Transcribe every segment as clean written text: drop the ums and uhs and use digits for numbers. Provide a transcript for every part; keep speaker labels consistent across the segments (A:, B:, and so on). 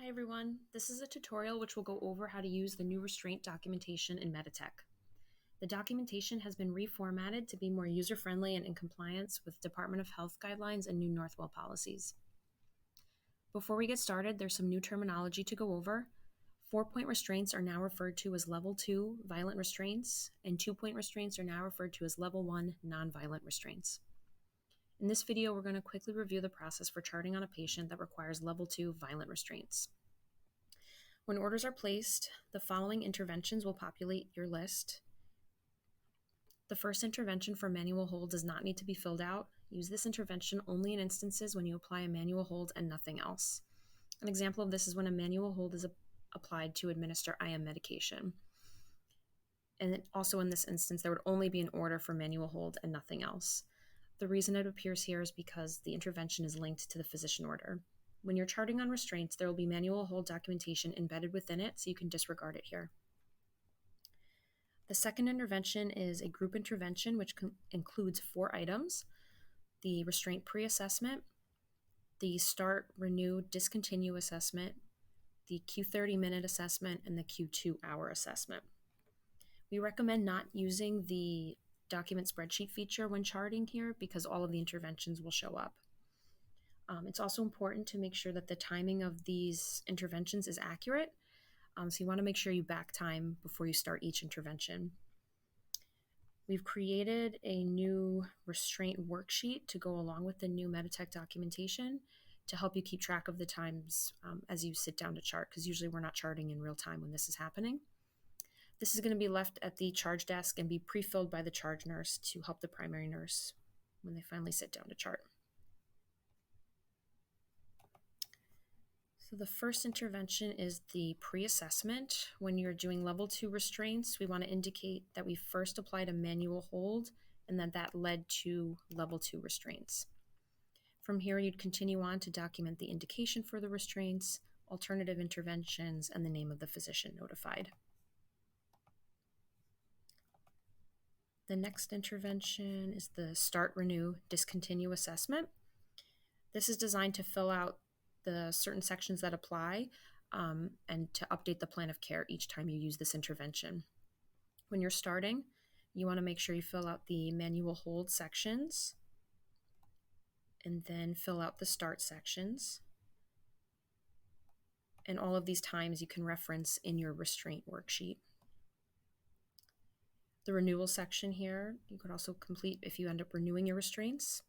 A: Hi everyone, this is a tutorial which will go over how to use the new restraint documentation in Meditech. The documentation has been reformatted to be more user-friendly and in compliance with Department of Health guidelines and new Northwell policies. Before we get started, there's some new terminology to go over. 4-point restraints are now referred to as Level 2 violent restraints, and 2-point restraints are now referred to as Level 1 non-violent restraints. In this video, we're going to quickly review the process for charting on a patient that requires Level 2 violent restraints. When orders are placed, the following interventions will populate your list. The first intervention for manual hold does not need to be filled out. Use this intervention only in instances when you apply a manual hold and nothing else. An example of this is when a manual hold is applied to administer IM medication. And also in this instance, there would only be an order for manual hold and nothing else. The reason it appears here is because the intervention is linked to the physician order. When you're charting on restraints, there will be manual hold documentation embedded within it, so you can disregard it here. The second intervention is a group intervention, which includes 4 items: the restraint pre-assessment, the start, renew, discontinue assessment, the Q30 Minute Assessment, and the Q2 assessment. We recommend not using the document spreadsheet feature when charting here because all of the interventions will show up. It's also important to make sure that the timing of these interventions is accurate. So you want to make sure you back time before you start each intervention. We've created a new restraint worksheet to go along with the new Meditech documentation to help you keep track of the times as you sit down to chart, because usually we're not charting in real time when this is happening. This is going to be left at the charge desk and be pre-filled by the charge nurse to help the primary nurse when they finally sit down to chart. So the first intervention is the pre-assessment. When you're doing level 2 restraints, we want to indicate that we first applied a manual hold and that led to level 2 restraints. From here, you'd continue on to document the indication for the restraints, alternative interventions, and the name of the physician notified. The next intervention is the start, renew, discontinue assessment. This is designed to fill out the certain sections that apply and to update the plan of care each time you use this intervention. When you're starting, you want to make sure you fill out the manual hold sections and then fill out the start sections. And all of these times you can reference in your restraint worksheet. The renewal section here, you could also complete if you end up renewing your restraints.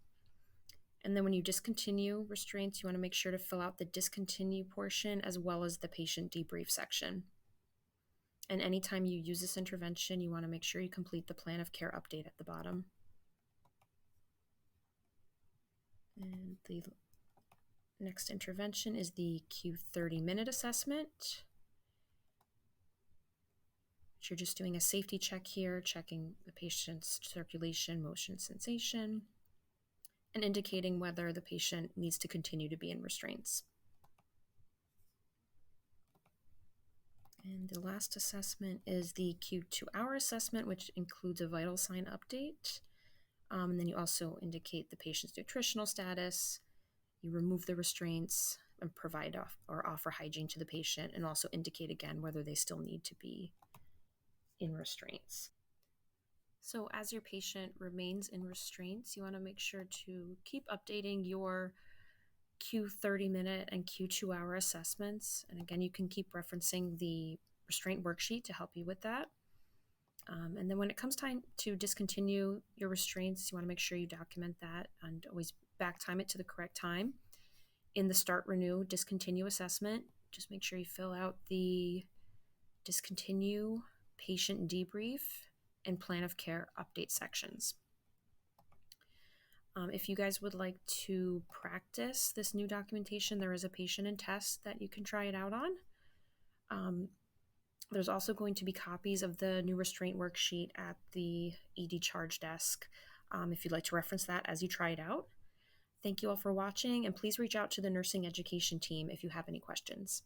A: And then when you discontinue restraints, you want to make sure to fill out the discontinue portion as well as the patient debrief section. And anytime you use this intervention, you want to make sure you complete the plan of care update at the bottom. And the next intervention is the Q30 Minute Assessment. You're just doing a safety check here, checking the patient's circulation, motion, sensation, and indicating whether the patient needs to continue to be in restraints. And the last assessment is the Q2 assessment, which includes a vital sign update. And then you also indicate the patient's nutritional status, you remove the restraints, and provide or offer hygiene to the patient, and also indicate again whether they still need to be in restraints. So as your patient remains in restraints, you want to make sure to keep updating your Q30 minute and Q2 assessments. And again, you can keep referencing the restraint worksheet to help you with that. And then when it comes time to discontinue your restraints, you want to make sure you document that and always back time it to the correct time. In the start, renew, discontinue assessment, just make sure you fill out the discontinue, patient debrief, and plan of care update sections. If you guys would like to practice this new documentation, there is a patient and test that you can try it out on. There's also going to be copies of the new restraint worksheet at the ED charge desk if you'd like to reference that as you try it out. Thank you all for watching, and please reach out to the nursing education team if you have any questions.